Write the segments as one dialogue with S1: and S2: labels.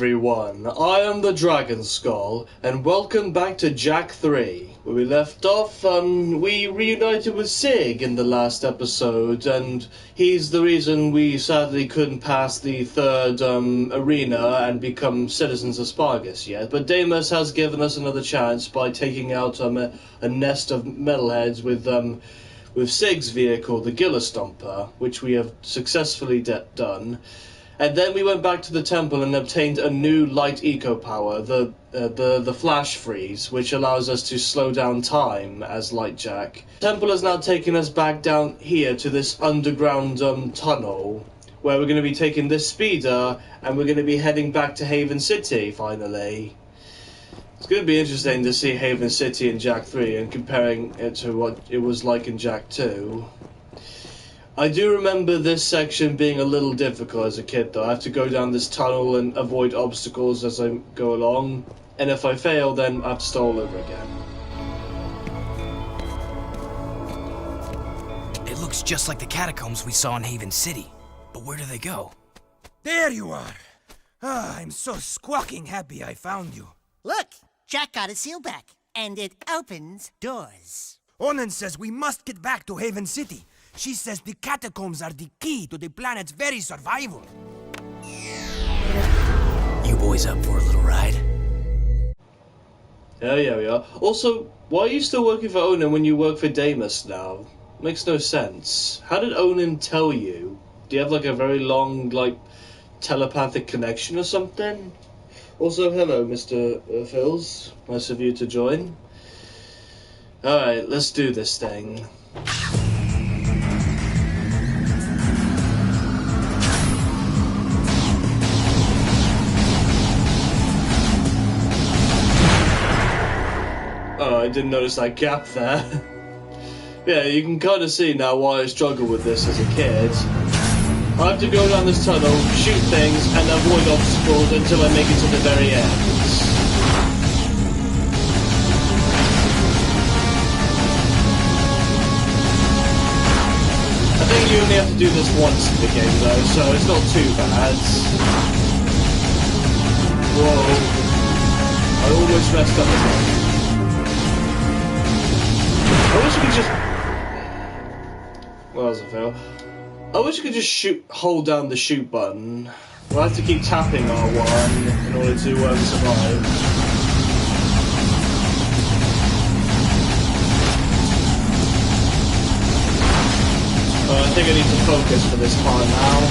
S1: everyone, I am the Dragon Skull, and welcome back to Jak 3. Where we left off, we reunited with Sig in the last episode, and he's the reason we sadly couldn't pass the third arena and become citizens of Spargus yet. But Deimos has given us another chance by taking out a nest of metalheads with Sig's vehicle, the Gilla Stomper, which we have successfully done. And then we went back to the temple and obtained a new light eco power, the flash freeze, which allows us to slow down time as Light Jak. The temple has now taken us back down here to this underground tunnel, where we're going to be taking this speeder and we're going to be heading back to Haven City finally. It's going to be interesting to see Haven City in Jak 3 and comparing it to what it was like in Jak 2. I do remember this section being a little difficult as a kid, though. I have to go down this tunnel and avoid obstacles as I go along, and if I fail, then I have to start all over again.
S2: It looks just like the catacombs we saw in Haven City, but where do they go?
S3: There you are! Ah, I'm so squawking happy I found you.
S4: Look, Jak got a seal back, and it opens doors.
S3: Onan says we must get back to Haven City. She says the catacombs are the key to the planet's very survival.
S2: You boys up for a little ride?
S1: Yeah, we are. Also, why are you still working for Onan when you work for Deimos now? Makes no sense. How did Onan tell you? Do you have like a very long, telepathic connection or something? Also, hello, Mr. Phils. Nice of you to join. Alright, let's do this thing. Oh, I didn't notice that gap there. Yeah, you can kind of see now why I struggled with this as a kid. I have to go down this tunnel, shoot things, and avoid obstacles until I make it to the very end. I think you only have to do this once in the game though, so it's not too bad. Whoa. I almost messed up again. I wish you could just... Well, that was a fail. I wish you could just hold down the shoot button. We'll have to keep tapping R1 in order to survive. I think I need to focus for this part now.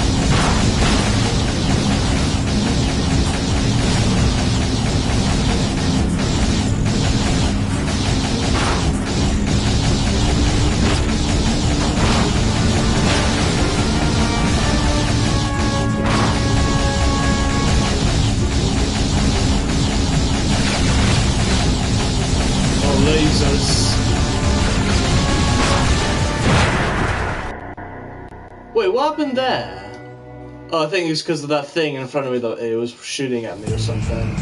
S1: Wait, what happened there? Oh, I think it's because of that thing in front of me that it was shooting at me or something.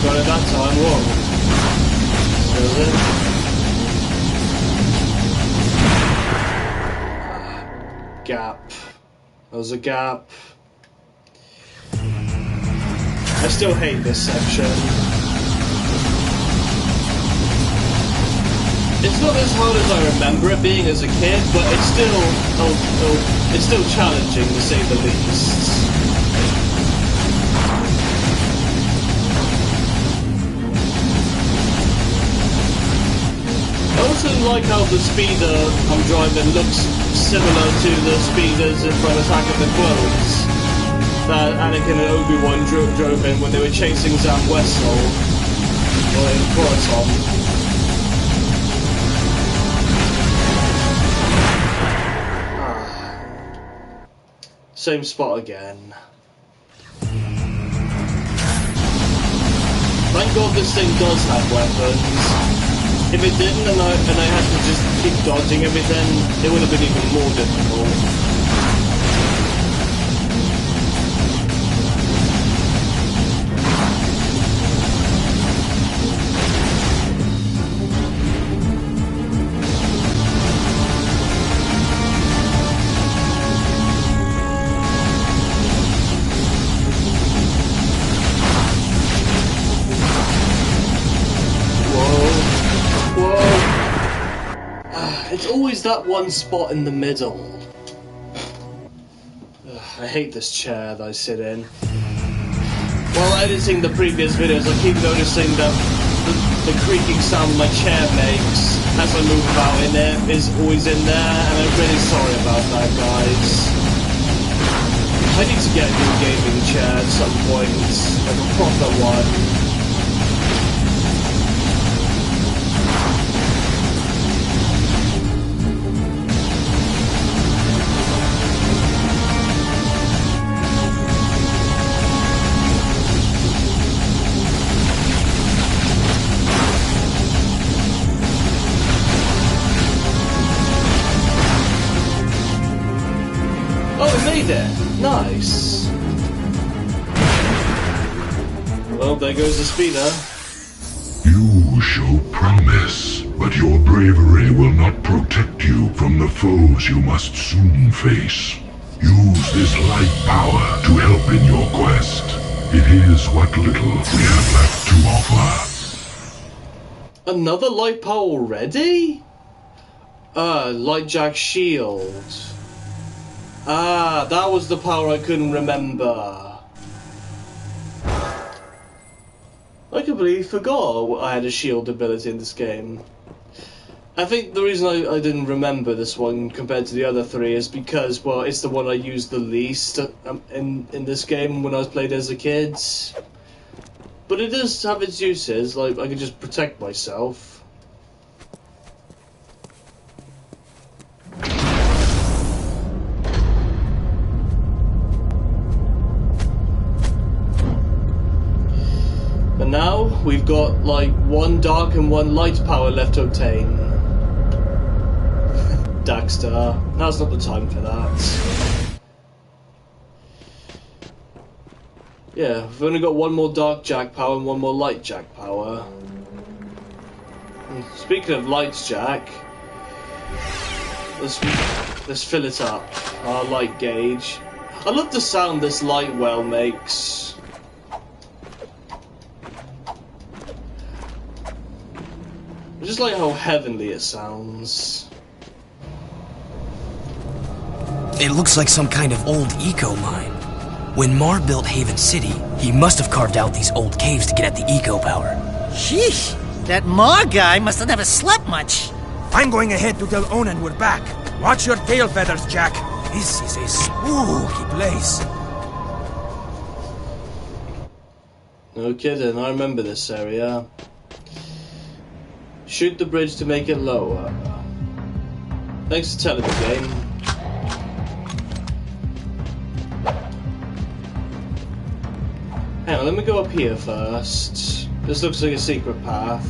S1: Got it that time, whoa. Gap. There was a gap. I still hate this section. It's not as hard as I remember it being as a kid, but it's still challenging to say the least. I also like how the speeder I'm driving looks similar to the speeders from Attack of the Clones that Anakin and Obi-Wan drove in when they were chasing Zam Wesell in Coruscant. Same spot again. Thank God this thing does have weapons. If it didn't and I had to just keep dodging everything, it would have been even more difficult. It's always that one spot in the middle. Ugh, I hate this chair that I sit in. While editing the previous videos, I keep noticing that the creaking sound my chair makes as I move about in it is always in there, and I'm really sorry about that, guys. I need to get a new gaming chair at some point, like a proper one. Nice. Well, there goes the speeder.
S5: You show promise, but your bravery will not protect you from the foes you must soon face. Use this light power to help in your quest. It is what little we have left to offer.
S1: Another light power already? Light Jack shield. Ah, that was the power I couldn't remember. I completely forgot I had a shield ability in this game. I think the reason I didn't remember this one compared to the other three is because, well, it's the one I used the least in this game when I was played as a kid. But it does have its uses, like I can just protect myself. Now we've got like one dark and one light power left to obtain. Daxter, now's not the time for that. Yeah, we've only got one more dark Jack power and one more light Jack power. Speaking of lights Jack, let's fill it up. Our light gauge. I love the sound this light well makes. I just like how heavenly it sounds.
S2: It looks like some kind of old eco mine. When Mar built Haven City, he must have carved out these old caves to get at the eco power.
S4: Sheesh, that Ma guy must have never slept much.
S3: I'm going ahead to tell Onan we're back. Watch your tail feathers, Jack. This is a spooky place.
S1: No kidding, I remember this area. Shoot the bridge to make it lower. Thanks for telling the game. Hang on, let me go up here first. This looks like a secret path.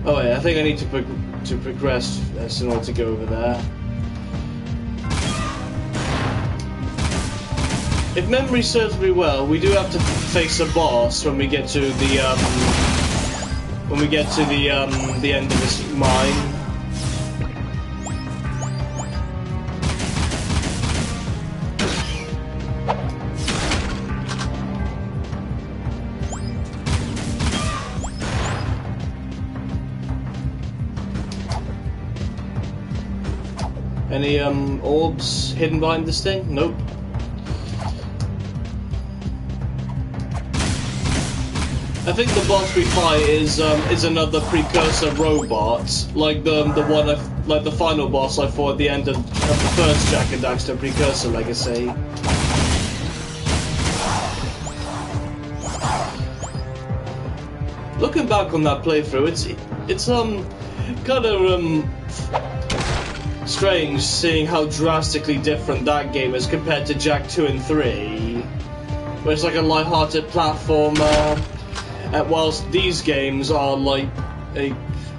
S1: Oh wait, I think I need to progress in order to go over there. If memory serves me well, we do have to face a boss when we get to the end of this mine. Any orbs hidden behind this thing? Nope. I think the boss we fight is another Precursor Robot, like the final boss I fought at the end of the first Jak and Daxter Precursor Legacy. Looking back on that playthrough, it's kind of strange seeing how drastically different that game is compared to Jak 2 and 3, where it's like a light-hearted platformer. Whilst these games are like early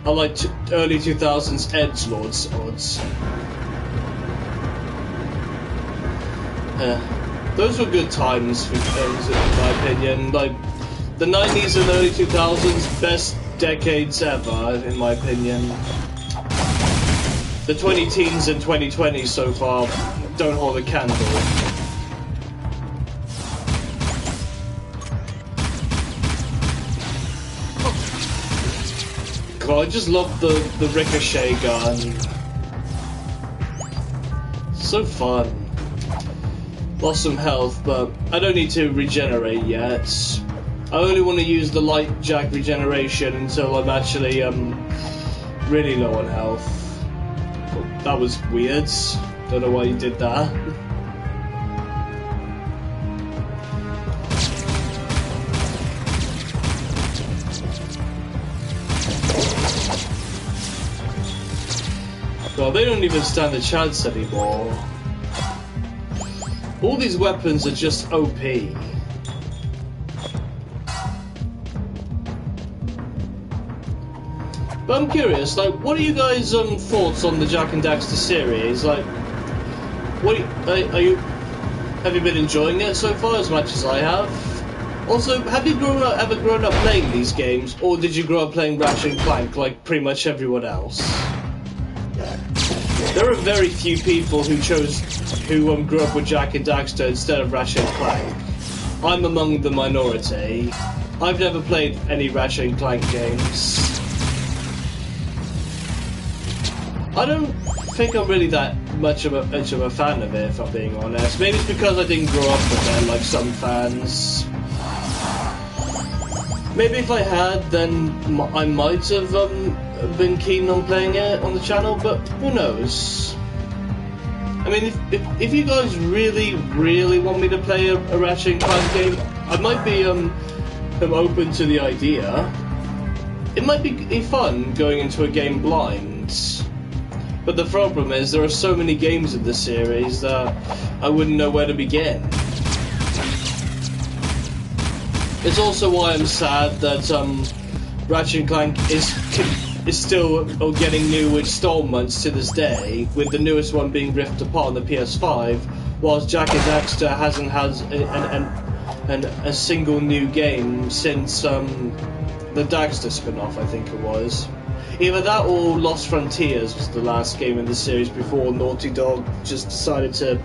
S1: 2000s edgelords odds. Those were good times for games, in my opinion. Like the 90s and early 2000s, best decades ever, in my opinion. The 2010s and 2020s so far don't hold a candle. God, I just love the ricochet gun. So fun. Lost some health, but I don't need to regenerate yet. I only want to use the light jack regeneration until I'm actually really low on health. Oh, that was weird. Don't know why you did that. God, they don't even stand a chance anymore. All these weapons are just OP. But I'm curious, like, what are you guys' thoughts on the Jak and Daxter series? Like, what have you been enjoying it so far as much as I have? Also, have you ever grown up playing these games, or did you grow up playing Ratchet and Clank like pretty much everyone else? There are very few people who grew up with Jak and Daxter instead of Ratchet and Clank. I'm among the minority. I've never played any Ratchet and Clank games. I don't think I'm really that much of a fan of it, if I'm being honest. Maybe it's because I didn't grow up with it like some fans. Maybe if I had, then I might have been keen on playing it on the channel, but who knows? I mean, if you guys really, really want me to play a Ratchet and Clank game, I might be open to the idea. It might be fun going into a game blind. But the problem is, there are so many games in the series that I wouldn't know where to begin. It's also why I'm sad that Ratchet and Clank is still getting new installments to this day, with the newest one being Rift Apart on the PS5, whilst Jak and Daxter hasn't had a single new game since the Daxter spin-off, I think it was. Either that or Lost Frontiers was the last game in the series before Naughty Dog just decided to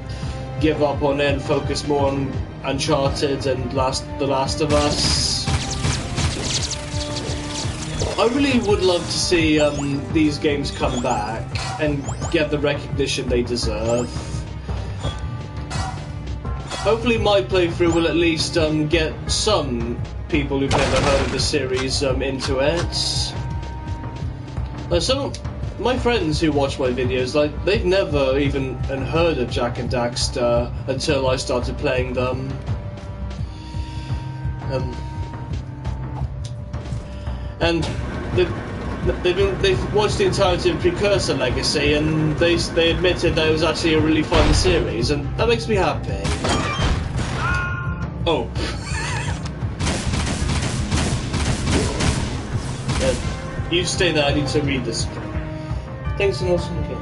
S1: give up on it and focus more on Uncharted and The Last of Us. I really would love to see these games come back and get the recognition they deserve. Hopefully my playthrough will at least get some people who've never heard of the series into it. Some of my friends who watch my videos, like, they've never even heard of Jak and Daxter until I started playing them. And they've watched the entirety of Precursor Legacy, and they admitted that it was actually a really fun series, and that makes me happy. Oh. You stay there, I need to read this. Thanks an awesome game.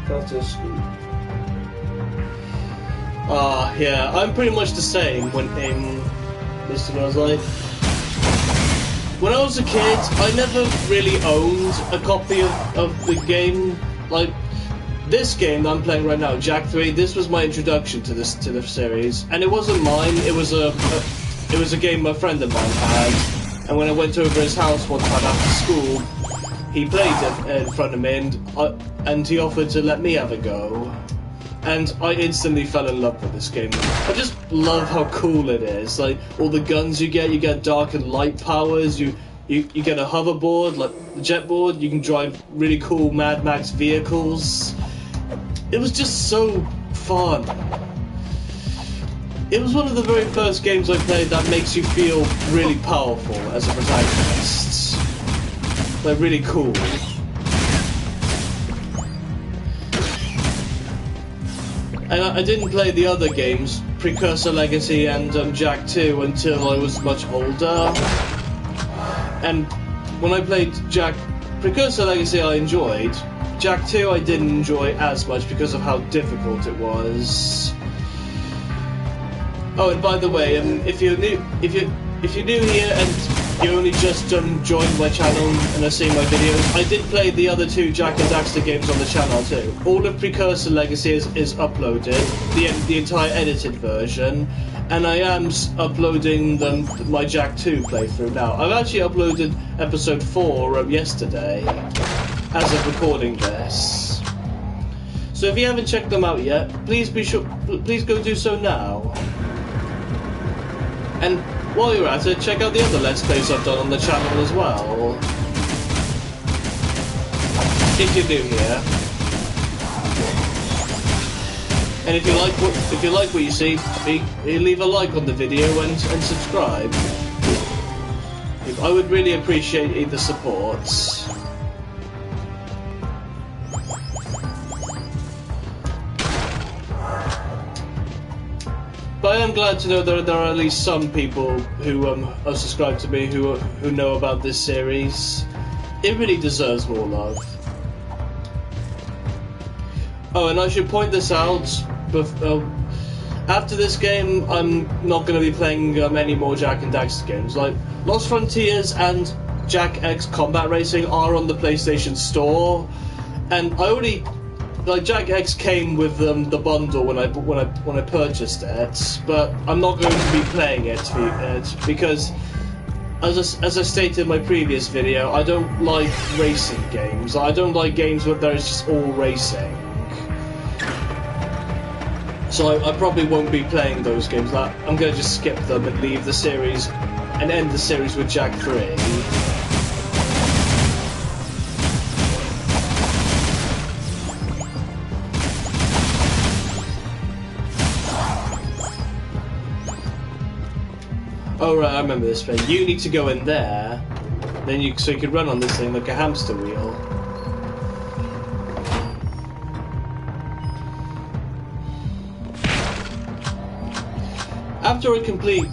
S1: That's just good. Yeah, I'm pretty much the same when in Mr. Girl's Life. When I was a kid, I never really owned a copy of the game. Like, this game that I'm playing right now, Jak 3, this was my introduction to the series. And it wasn't mine, it was a game a friend of mine had. And when I went over his house one time after school, he played it in front of me, and he offered to let me have a go. And I instantly fell in love with this game. I just love how cool it is. Like, all the guns you get dark and light powers, you get a hoverboard, like the jetboard, you can drive really cool Mad Max vehicles. It was just so fun. It was one of the very first games I played that makes you feel really powerful as a protagonist. Like, really cool. And I didn't play the other games, Precursor Legacy and Jak 2, until I was much older. And when I played Precursor Legacy I enjoyed. Jak 2 I didn't enjoy as much because of how difficult it was. Oh, and by the way, if you're new here and you only just joined my channel and are seeing my videos, I did play the other two Jak and Daxter games on the channel too. All of Precursor Legacy is uploaded, the entire edited version, and I am uploading my Jak 2 playthrough now. I've actually uploaded episode 4 yesterday as of recording this. So if you haven't checked them out yet, please go do so now. And while you're at it, check out the other Let's Plays I've done on the channel as well. If you're new here. And if you like what you see, leave a like on the video and subscribe. I would really appreciate the support. But I am glad to know that there are at least some people who are subscribed to me who know about this series. It really deserves more love. Oh, and I should point this out. After this game, I'm not going to be playing any more Jak and Daxter games. Like Lost Frontiers and Jak X Combat Racing are on the PlayStation Store, and I already Jak X came with the bundle when I purchased it, but I'm not going to be playing it because, as I stated in my previous video, I don't like racing games. I don't like games where there's just all racing. So I probably won't be playing those games. I'm going to just skip them and leave the series and end the series with Jak 3. Oh right, I remember this thing. You need to go in there, then so you can run on this thing like a hamster wheel. After I complete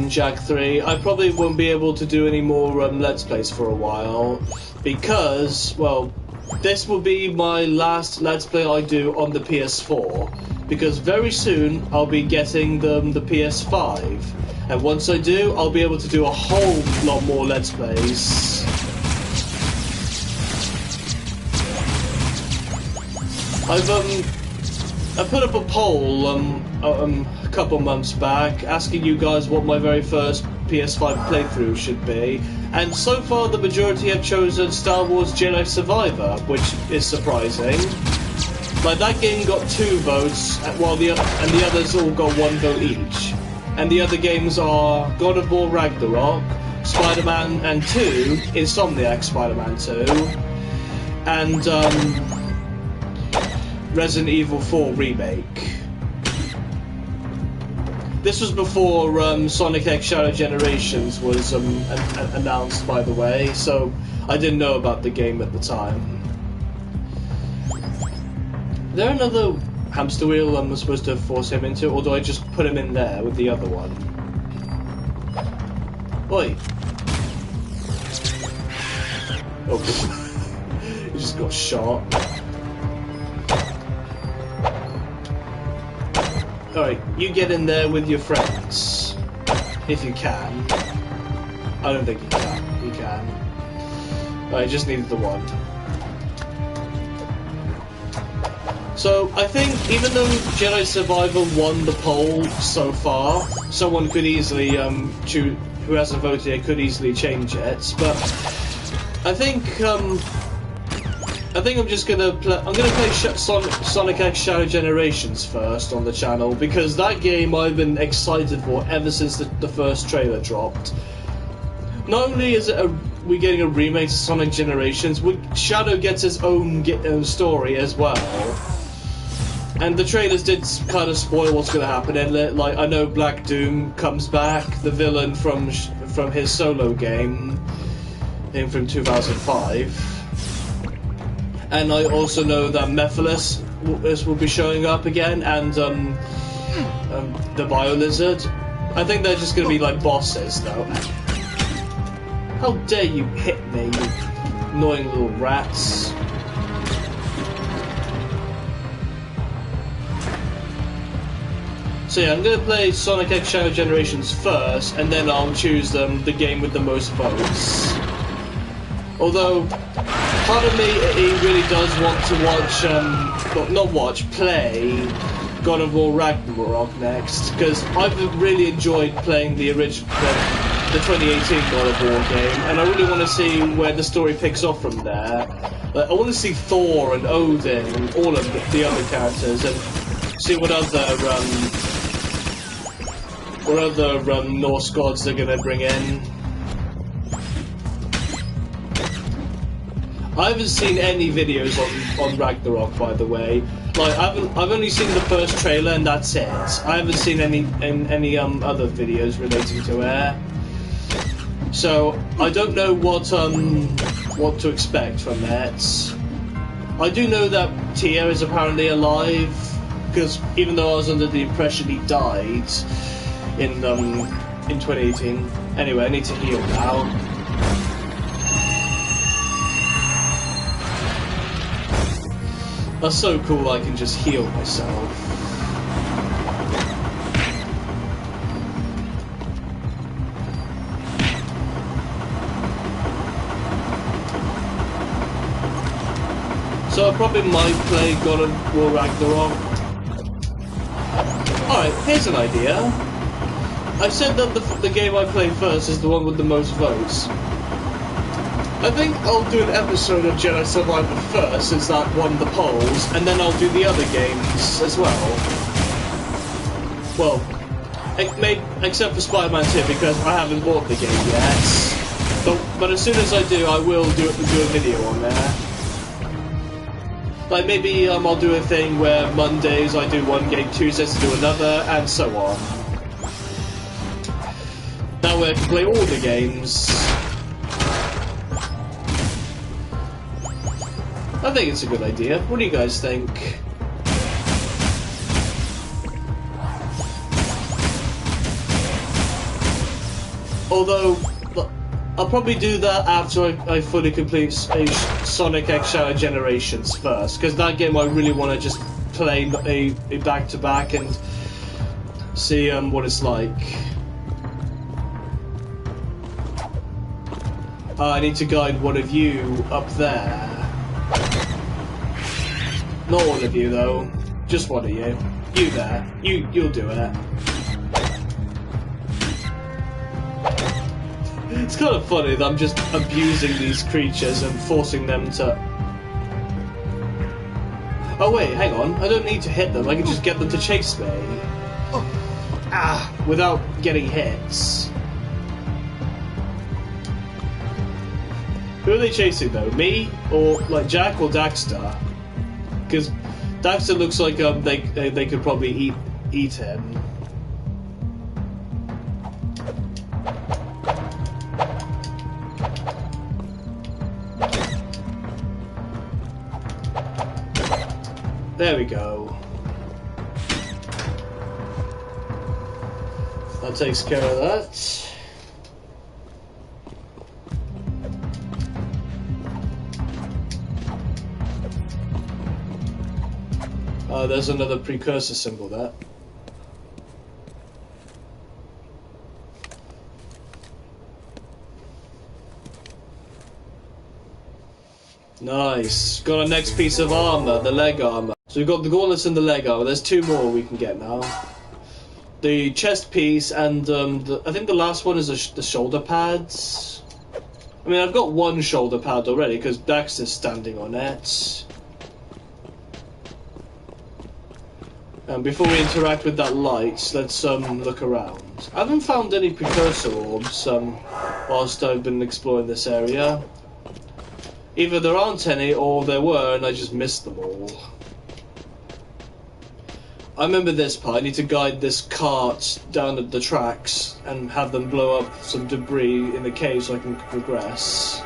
S1: Jak 3, I probably won't be able to do any more Let's Plays for a while, because, well, this will be my last Let's Play I do on the PS4, because very soon I'll be getting the PS5, and once I do, I'll be able to do a whole lot more Let's Plays. I put up a poll a couple months back asking you guys what my very first PS5 playthrough should be, and so far the majority have chosen Star Wars Jedi Survivor, which is surprising. Like, that game got 2 votes, while the others all got 1 vote each. And the other games are God of War Ragnarok, Spider-Man and 2, Insomniac Spider-Man 2, and Resident Evil 4 Remake. This was before Sonic X Shadow Generations was announced, by the way, so I didn't know about the game at the time. Is there another hamster wheel I'm supposed to force him into, or do I just put him in there with the other one? Oi! Oh, he just got shot. Alright, you get in there with your friends. If you can. I don't think you can. You can. I just needed the one. So, I think even though Jedi Survivor won the poll so far, someone could easily, choose, who hasn't voted yet, could easily change it, but I think I'm just gonna play Sonic X Shadow Generations first on the channel, because that game I've been excited for ever since the first trailer dropped. Not only is we getting a remake to Sonic Generations, Shadow gets his own story as well. And the trailers did kind of spoil what's going to happen. And like, I know Black Doom comes back, the villain from his solo game, from 2005. And I also know that Mephiles will be showing up again, and the Bio-Lizard. I think they're just going to be like bosses, though. How dare you hit me, you annoying little rats. So yeah, I'm going to play Sonic X Shadow Generations first, and then I'll choose the game with the most votes. Although, part of me, he really does want to watch, play God of War Ragnarok next, because I've really enjoyed playing the original, the 2018 God of War game, and I really want to see where the story picks off from there. Like, I want to see Thor and Odin and all of the other characters, and see what other Norse gods they're gonna bring in. I haven't seen any videos on Ragnarok, by the way. Like, I've only seen the first trailer and that's it. I haven't seen any other videos relating to it. So I don't know what to expect from it. I do know that Tyr is apparently alive, because even though I was under the impression he died in 2018. Anyway, I need to heal now. That's so cool, I can just heal myself. So I probably might play God of War Ragnarok. Alright, here's an idea. I said that the game I play first is the one with the most votes. I think I'll do an episode of Jedi Survivor first, since that won the polls, and then I'll do the other games as well. Well, except for Spider-Man 2, because I haven't bought the game yet. But as soon as I do, I will do a video on there. Like, maybe I'll do a thing where Mondays I do one game, Tuesdays I do another, and so on. That way I can play all the games. I think it's a good idea. What do you guys think? Although, I'll probably do that after I fully complete Sonic X Shadow Generations first, because that game I really want to just play a back-to-back and see what it's like. I need to guide one of you up there. Not all of you, though. Just one of you. You there. You'll do it. It's kind of funny that I'm just abusing these creatures and forcing them to... Oh wait, hang on. I don't need to hit them. I can just get them to chase me. Without getting hits. Who are they chasing, though? Me? Or, like, Jack or Daxter? Because Daxter looks like they could probably eat him. There we go. That takes care of that. There's another precursor symbol there. Nice. Got our next piece of armor, the leg armor. So we've got the gauntlets and the leg armor. There's two more we can get now. The chest piece and I think the last one is the shoulder pads. I mean, I've got one shoulder pad already because Daxter's standing on it. And before we interact with that light, let's look around. I haven't found any precursor orbs whilst I've been exploring this area. Either there aren't any, or there were and I just missed them all. I remember this part. I need to guide this cart down the tracks and have them blow up some debris in the cave so I can progress.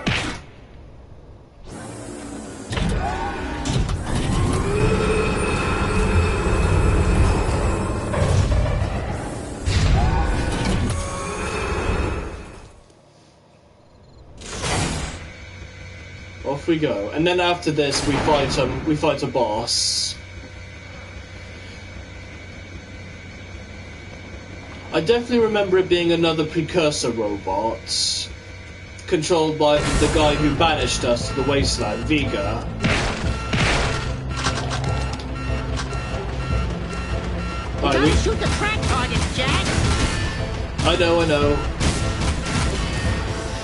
S1: Off we go, and then after this we fight a boss. I definitely remember it being another Precursor Robot, controlled by the guy who banished us to the wasteland, Vega. Alright,
S6: Don't shoot the track targets, Jack!
S1: I know.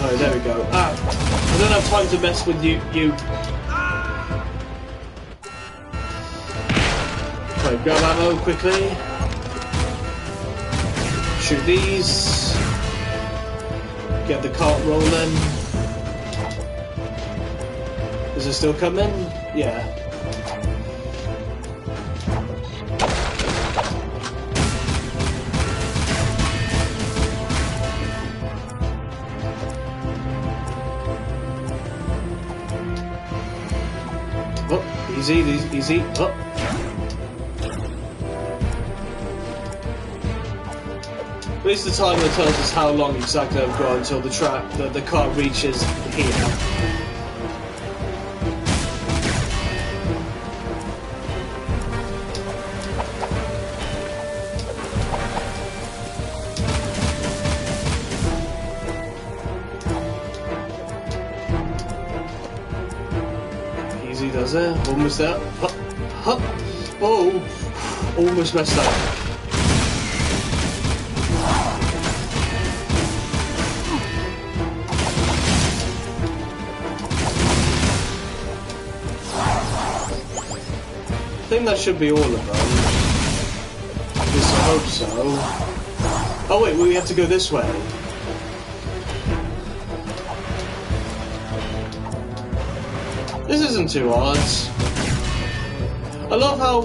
S1: Alright, there we go. Ah! I don't have time to mess with you. Right, grab ammo quickly. Shoot these. Get the cart rolling. Is it still coming? Yeah. Oh, easy. Oh. At least the timer tells us how long exactly I've got until the car reaches here. Easy does it. Almost there. Hup. Oh, almost messed up. I think that should be all of them. At least I hope so. Oh wait, we have to go this way. This isn't too hard. I love how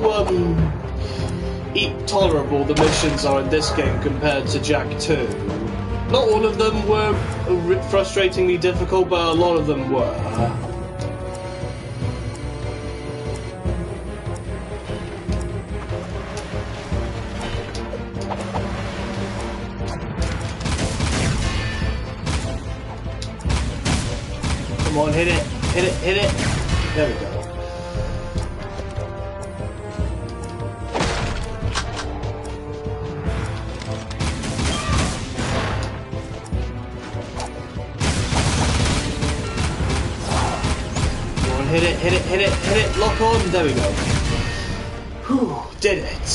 S1: tolerable the missions are in this game compared to Jak 2. Not all of them were frustratingly difficult, but a lot of them were. Come on, hit it. There we go. Come on, hit it. Lock on. There we go. Whew, did it.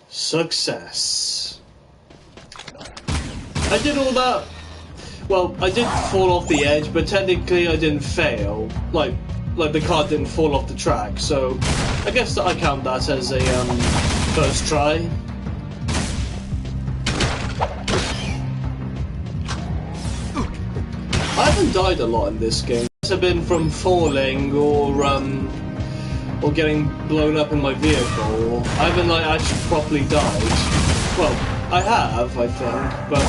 S1: Success. I did all that. Well, I did fall off the edge, but technically I didn't fail. Like the car didn't fall off the track, so I guess that I count that as a first try. I haven't died a lot in this game. I've been from falling or getting blown up in my vehicle. I haven't actually properly died. Well, I have, I think, but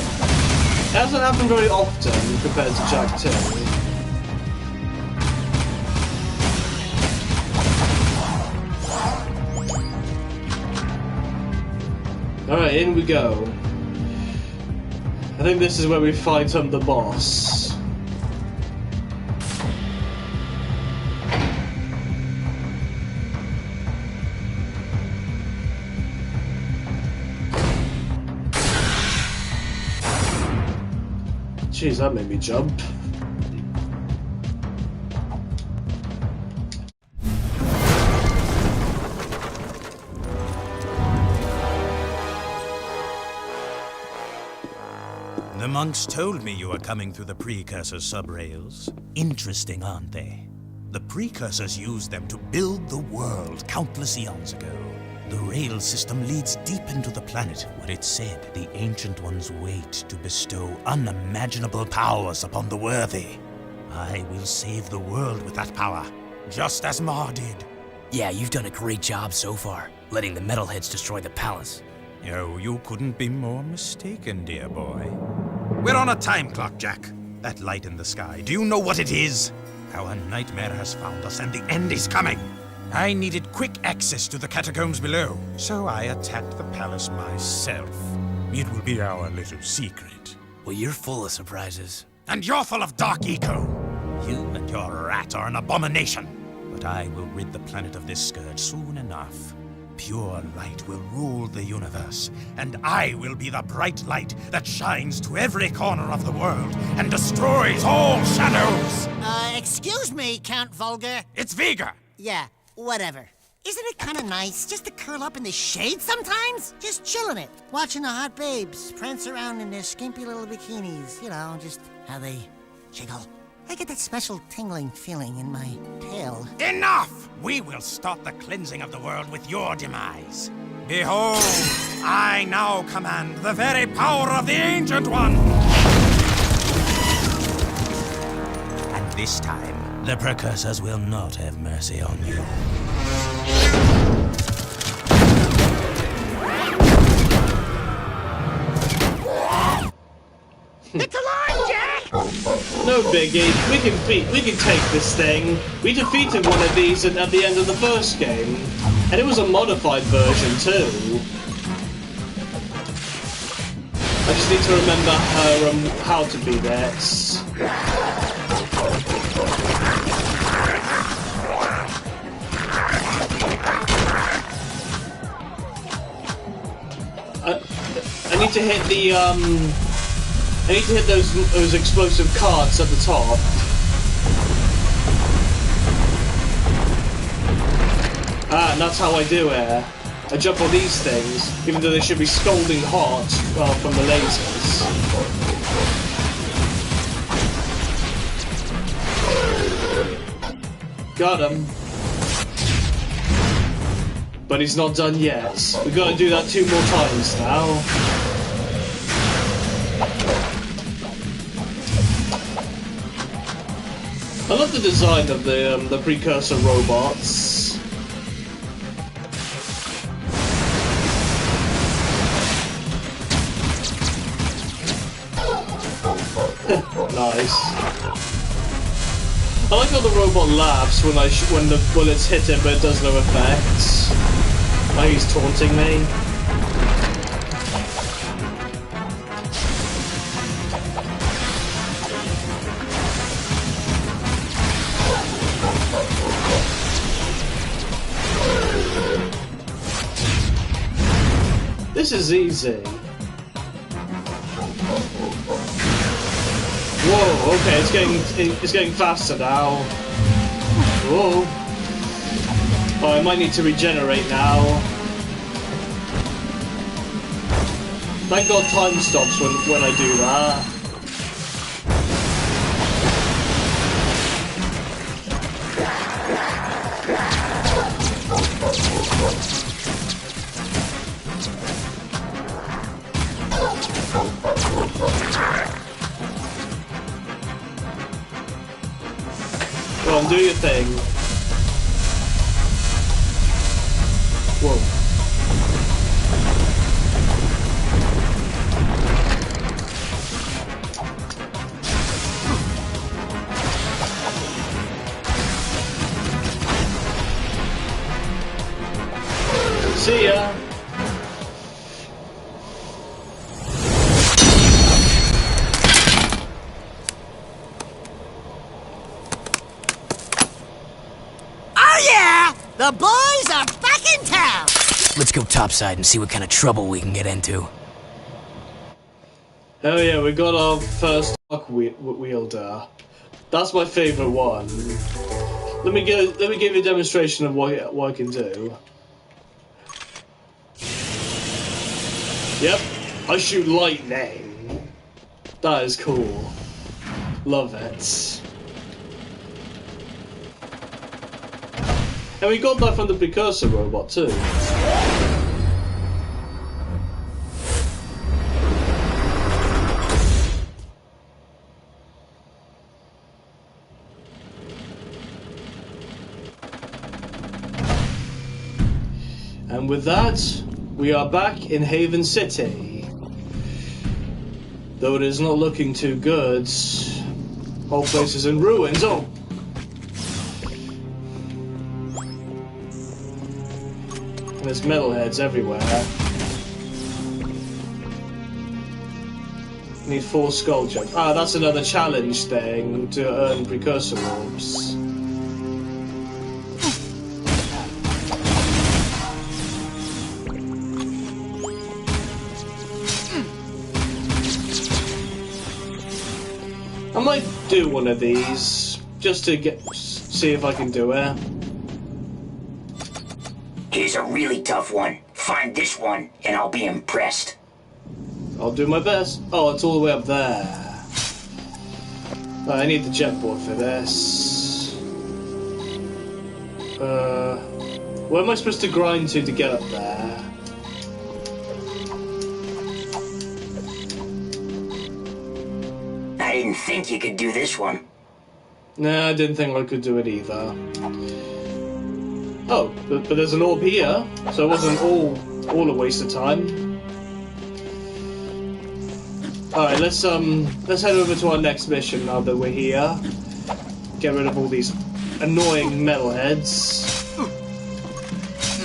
S1: it hasn't happened very often compared to Jak 2. Alright, in we go. I think this is where we fight the boss. Jeez, that made me jump.
S7: The monks told me you were coming through the Precursor subrails. Interesting, aren't they? The Precursors used them to build the world countless eons ago. The rail system leads deep into the planet, where it's said the Ancient Ones wait to bestow unimaginable powers upon the worthy. I will save the world with that power, just as Mar did.
S2: Yeah, you've done a great job so far, letting the metalheads destroy the palace.
S7: Oh, you couldn't be more mistaken, dear boy. We're on a time clock, Jak. That light in the sky, do you know what it is? Our nightmare has found us and the end is coming. I needed quick access to the catacombs below, so I attacked the palace myself. It will be our little secret.
S2: Well, you're full of surprises.
S7: And you're full of dark eco. You and your rat are an abomination. But I will rid the planet of this scourge soon enough. Pure light will rule the universe, and I will be the bright light that shines to every corner of the world and destroys all shadows!
S4: Excuse me, Count Vulgar.
S7: It's Vega!
S4: Yeah, whatever. Isn't it kind of nice just to curl up in the shade sometimes? Just chilling it, watching the hot babes prance around in their skimpy little bikinis. You know, just how they jiggle. I get that special tingling feeling in my tail.
S3: Enough! We will stop the cleansing of the world with your demise. Behold, I now command the very power of the Ancient One! And this time, the Precursors will not have mercy on you.
S6: It's alive, Jack!
S1: No biggie. We can take this thing. We defeated one of these at the end of the first game, and it was a modified version too. I just need to remember how to beat X. I need to hit the I need to hit those explosive cards at the top. Ah, and that's how I do it. I jump on these things, even though they should be scalding hot from the lasers. Got him. But he's not done yet. We've got to do that 2 more times now. I love the design of the Precursor robots. Nice. I like how the robot laughs when the bullets hit him, but it does no effect. Like he's taunting me. This is easy. Whoa, okay, it's getting faster now. Whoa. Oh, I might need to regenerate now. Thank God time stops when I do that. Go on, do your thing. Whoa. See ya.
S4: The boys are back in town!
S2: Let's go topside and see what kind of trouble we can get into.
S1: Oh yeah, we got our first arc wielder. That's my favorite one. Let me give you a demonstration of what I can do. Yep, I shoot lightning. That is cool. Love it. And we got that from the Precursor Robot too. And with that, we are back in Haven City. Though it is not looking too good. Whole place is in ruins. Oh! There's metalheads everywhere. Need 4 skull jump. Ah, that's another challenge thing to earn precursor orbs. I might do one of these just to see if I can do it.
S8: Here's a really tough one. Find this one, and I'll be impressed.
S1: I'll do my best. Oh, it's all the way up there. I need the jet board for this. Where am I supposed to grind to get up there?
S8: I didn't think you could do this one.
S1: Nah, I didn't think I could do it either. Oh, but there's an orb here, so it wasn't all a waste of time. Alright, let's head over to our next mission now that we're here. Get rid of all these annoying metalheads.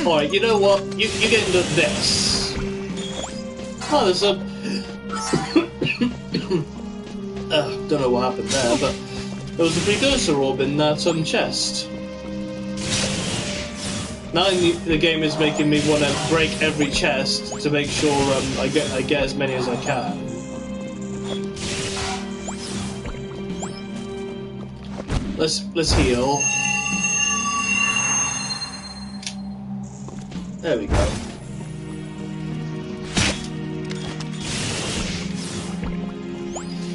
S1: Alright, you know what? You get into this. Oh, there's a... don't know what happened there, but there was a Precursor Orb in that chest. Now the game is making me want to break every chest to make sure I get as many as I can. Let's heal. There we go.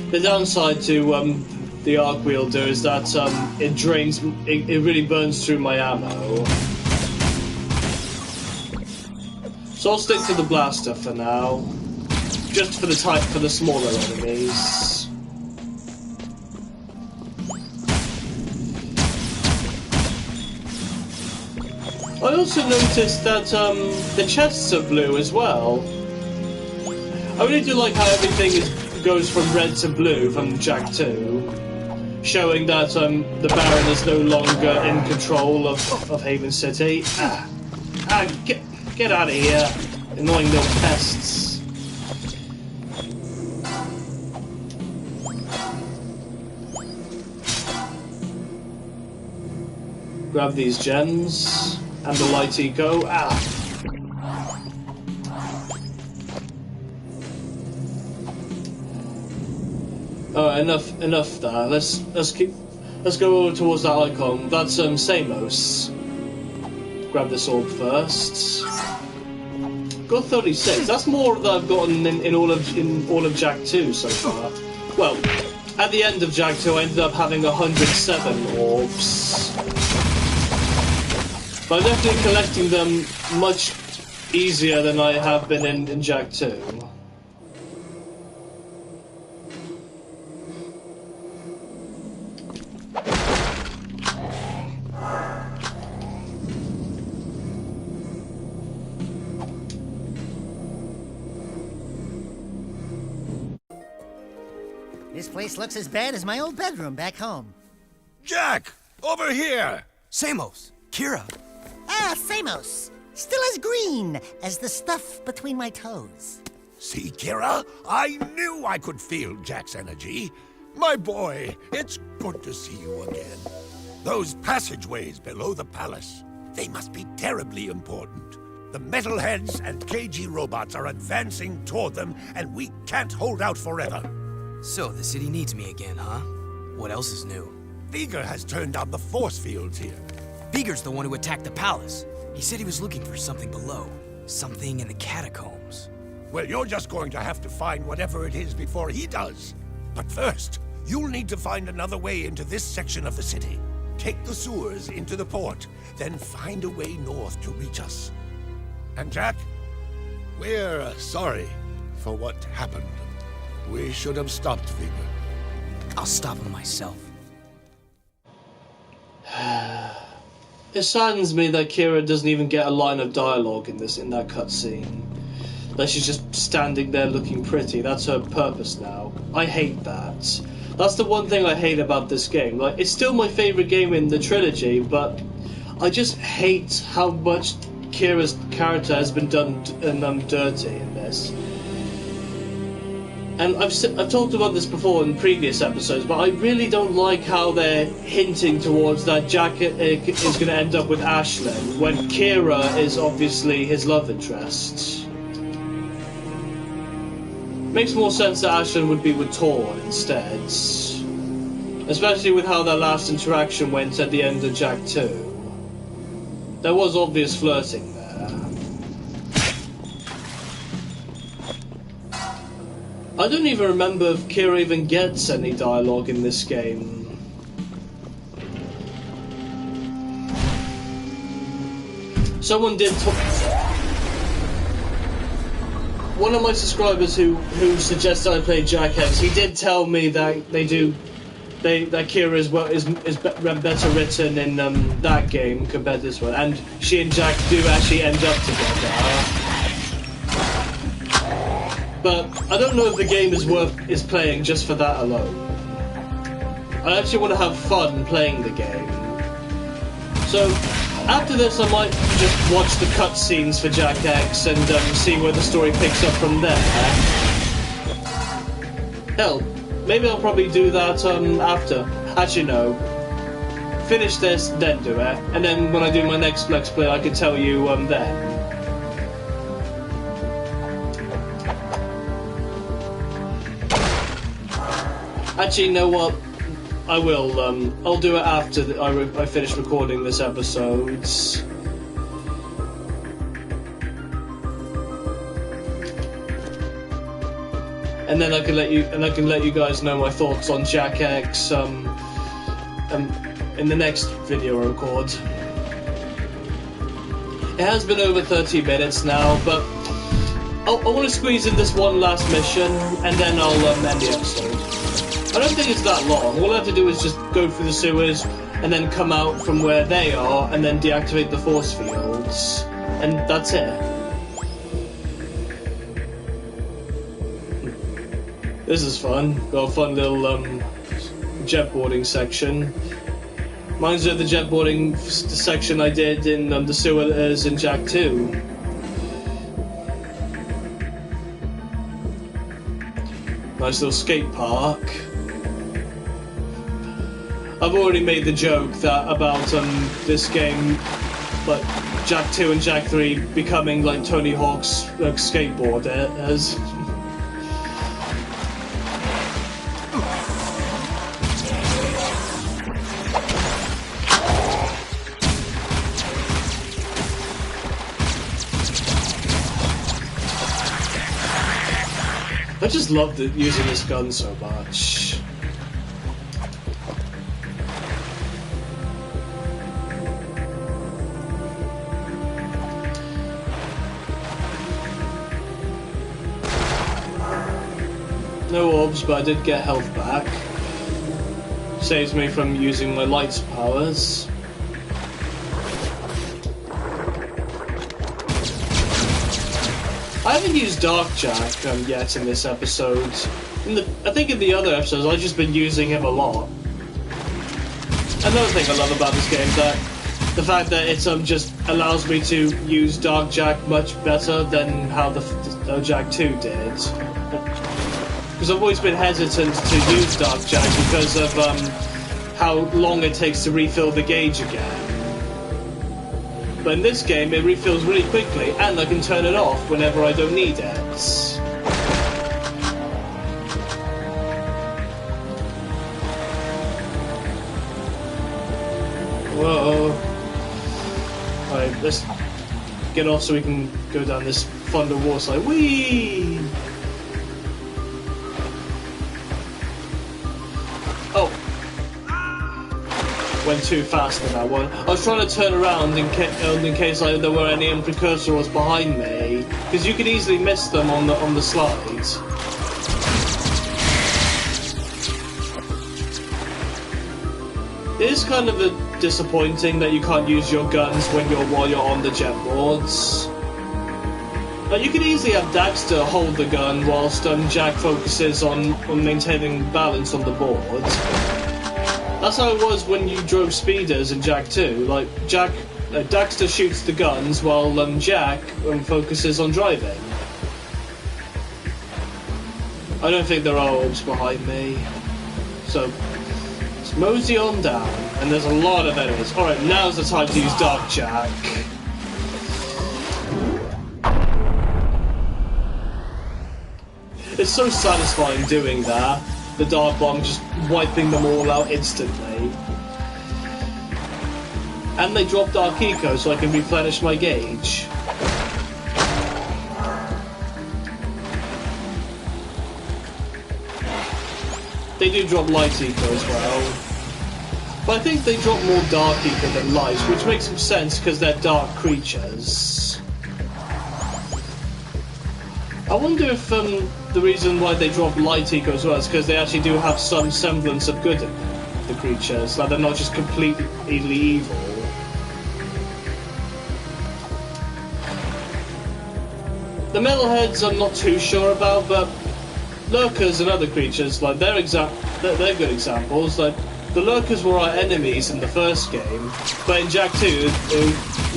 S1: The downside to the arc wielder is that it drains. It really burns through my ammo. So I'll stick to the blaster for now, just for the smaller enemies. I also noticed that the chests are blue as well. I really do like how everything goes from red to blue from Jak 2, showing that the Baron is no longer in control of Haven City. Get out of here, annoying little pests. Grab these gems and the light eco. Enough there. Let's go over towards that icon. That's Samos. Grab this orb first. Got 36. That's more than I've gotten in all of Jak 2 so far. Well, at the end of Jak 2, I ended up having 107 orbs. But I'm definitely collecting them much easier than I have been in Jak 2.
S4: This place looks as bad as my old bedroom back home.
S3: Jak! Over here!
S2: Samos! Kira!
S4: Ah, Samos! Still as green as the stuff between my toes.
S3: See, Kira? I knew I could feel Jak's energy. My boy, it's good to see you again. Those passageways below the palace, they must be terribly important. The metalheads and KG robots are advancing toward them, and we can't hold out forever.
S2: So, the city needs me again, huh? What else is new?
S3: Veigar has turned on the force fields here.
S2: Veigar's the one who attacked the palace. He said he was looking for something below. Something in the catacombs.
S3: Well, you're just going to have to find whatever it is before he does. But first, you'll need to find another way into this section of the city. Take the sewers into the port, then find a way north to reach us. And Jak, we're sorry for what happened. We should have stopped Veigar.
S2: I'll stop him myself.
S1: It saddens me that Kira doesn't even get a line of dialogue in that cutscene. That she's just standing there looking pretty. That's her purpose now. I hate that. That's the one thing I hate about this game. Like, it's still my favorite game in the trilogy, but I just hate how much Kira's character has been done dirty in this. And I've talked about this before in previous episodes, but I really don't like how they're hinting towards that Jak is going to end up with Ashlyn, when Kira is obviously his love interest. Makes more sense that Ashlyn would be with Torn instead. Especially with how their last interaction went at the end of Jak 2. There was obvious flirting there. I don't even remember if Kira even gets any dialogue in this game. Someone did one of my subscribers who suggested I play Jack X, he did tell me that that Kira is better written in that game compared to this one, and she and Jack do actually end up together. But I don't know if the game is playing just for that alone. I actually want to have fun playing the game. So after this, I might just watch the cutscenes for Jack X and see where the story picks up from there. Hell, maybe I'll probably do that after. Actually, no. Finish this, then do it, and then when I do my next Let's Play, I can tell you then. Actually, you know what? I will. I'll do it after I finish recording this episode. And then I can let you guys know my thoughts on Jack X in the next video I record. It has been over 30 minutes now, but I want to squeeze in this one last mission, and then I'll end the episode. I don't think it's that long. All I have to do is just go through the sewers and then come out from where they are and then deactivate the force fields. And that's it. This is fun. Got a fun little jetboarding section. Reminds me of the jetboarding section I did in the sewers in Jack 2. Nice little skate park. I've already made the joke that about this game, like Jack 2 and Jack 3 becoming like Tony Hawk's skateboarders. I just loved using this gun so much. No orbs, but I did get health back. Saves me from using my lights powers. I haven't used Dark Jack yet in this episode. I think in the other episodes I've just been using him a lot. Another thing I love about this game that the fact that it just allows me to use Dark Jack much better than how the Jack 2 did. Because I've always been hesitant to use Dark Jack because of how long it takes to refill the gauge again. But in this game, it refills really quickly, and I can turn it off whenever I don't need it. Whoa. Alright, let's get off so we can go down this thunder wall slide. Whee! Oh. Went too fast for that one. I was trying to turn around in case there were any Precursor Robots behind me, because you could easily miss them on the slides. It is kind of disappointing that you can't use your guns while you're on the jetboards. But you could easily have Daxter hold the gun whilst Jack focuses on maintaining balance on the board. That's how it was when you drove speeders in Jack 2. Like, Daxter shoots the guns while Jack focuses on driving. I don't think there are orbs behind me. So, let's mosey on down. And there's a lot of enemies. Alright, now's the time to use Dark Jack. It's so satisfying doing that. The Dark Bomb just wiping them all out instantly. And they drop Dark Eco so I can replenish my gauge. they do drop light eco as well. But I think they drop more dark eco than light, which makes some sense because they're dark creatures. I wonder if the reason why they drop light eco as well is because they actually do have some semblance of good in the creatures, like they're not just completely evil. The metalheads I'm not too sure about, but lurkers and other creatures, like they're good examples. Like the lurkers were our enemies in the first game, but in Jak 2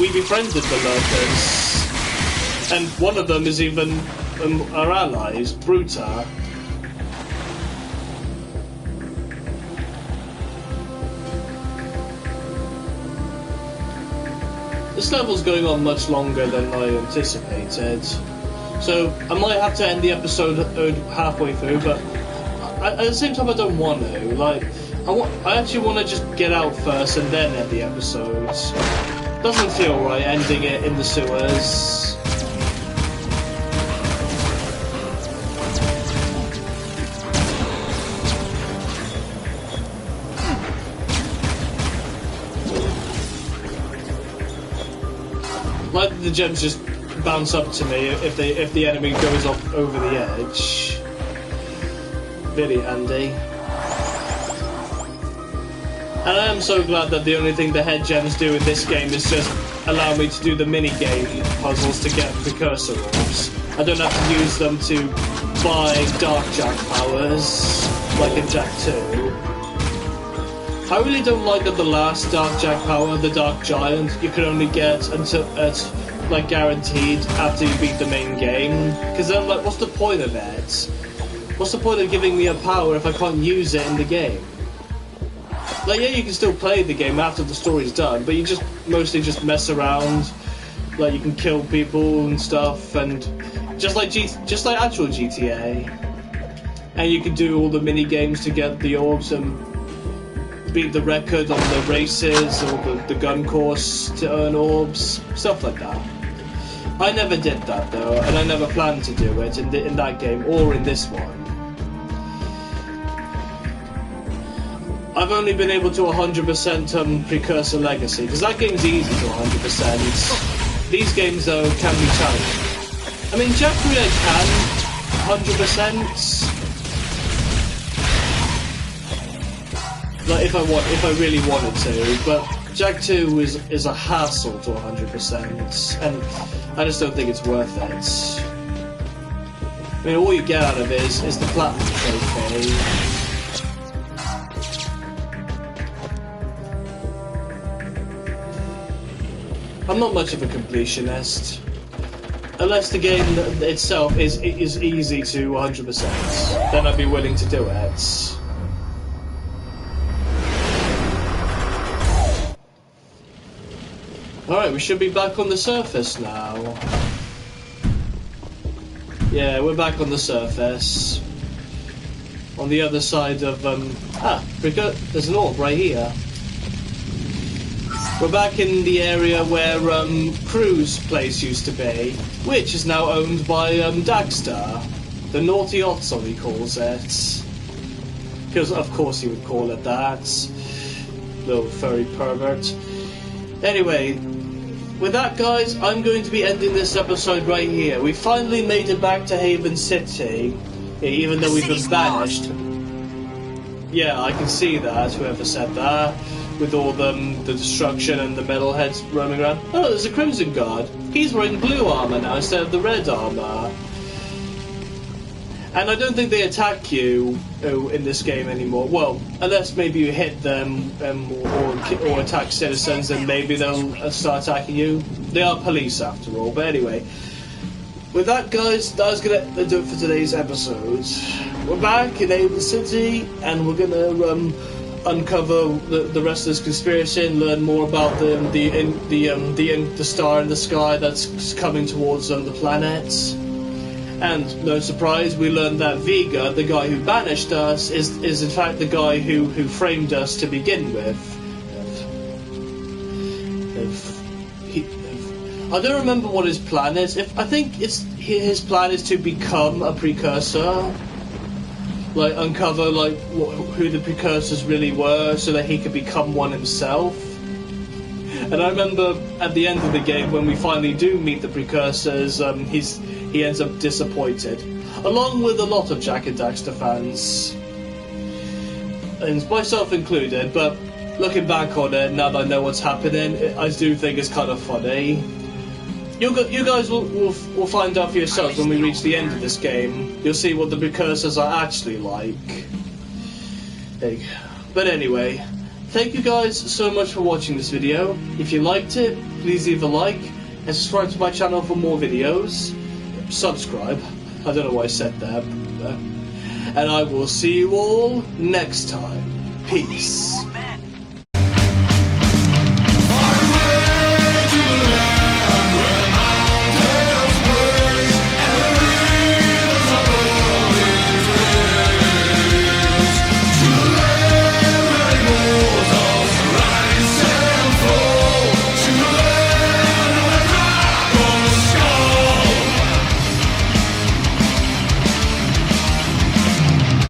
S1: we befriended the lurkers, and one of them is even our allies, Bruta. This level's going on much longer than I anticipated, so I might have to end the episode halfway through, but at the same time I don't want to. Like, I actually want to just get out first and then end the episode. Doesn't feel right ending it in the sewers. Like the gems just bounce up to me if the enemy goes off over the edge. Really handy. And I am so glad that the only thing the head gems do in this game is just allow me to do the mini-game puzzles to get Precursor Orbs. I don't have to use them to buy Dark Jak powers, like in Jak 2. I really don't like that the last Dark Jak power, the Dark Giant, you can only get until it's like guaranteed after you beat the main game. Because then, like, what's the point of it? What's the point of giving me a power if I can't use it in the game? Like, yeah, you can still play the game after the story's done, but you just mostly just mess around. Like, you can kill people and stuff, and just like actual GTA. And you can do all the mini games to get the orbs and beat the record on the races or the gun course to earn orbs, stuff like that. I never did that though, and I never planned to do it in that game or in this one. I've only been able to 100% Precursor Legacy, because that game's easy to 100%. These games though can be challenging. I mean, Jak 3 I can 100%. Like if I really wanted to, but Jak 2 is a hassle to 100%, and I just don't think it's worth it. I mean, all you get out of it is the platinum trophy. I'm not much of a completionist, unless the game itself is easy to 100%. Then I'd be willing to do it. Alright, we should be back on the surface now. Yeah, we're back on the surface. On the other side of, there's an orb right here. We're back in the area where, Crew's place used to be, which is now owned by, Daxter. The Naughty Otso, he calls it. Because, of course, he would call it that. Little furry pervert. Anyway, with that, guys, I'm going to be ending this episode right here. We finally made it back to Haven City, even though we've been banished. Yeah, I can see that, whoever said that, with all the destruction and the metalheads roaming around. Oh, there's a Crimson Guard. He's wearing blue armor now instead of the red armor. And I don't think they attack you in this game anymore. Well, unless maybe you hit them or attack citizens, and maybe they'll start attacking you. They are police after all. But anyway, with that, guys, that's gonna do it for today's episode. We're back in Haven City, and we're gonna uncover the rest of this conspiracy and learn more about the star in the sky that's coming towards the planet. And no surprise, we learned that Vega, the guy who banished us, is in fact the guy who framed us to begin with. I don't remember what his plan is. I think his plan is to become a precursor. like uncover like who the Precursors really were, so that he could become one himself. And I remember at the end of the game, when we finally do meet the Precursors, he ends up disappointed, along with a lot of Jak and Daxter fans, and myself included. But looking back on it, now that I know what's happening, I do think it's kind of funny. You guys will find out for yourselves when we reach the end of this game. You'll see what the Precursors are actually like. But anyway, thank you guys so much for watching this video. If you liked it, please leave a like and subscribe to my channel for more videos. Subscribe. I don't know why I said that. And I will see you all next time. Peace.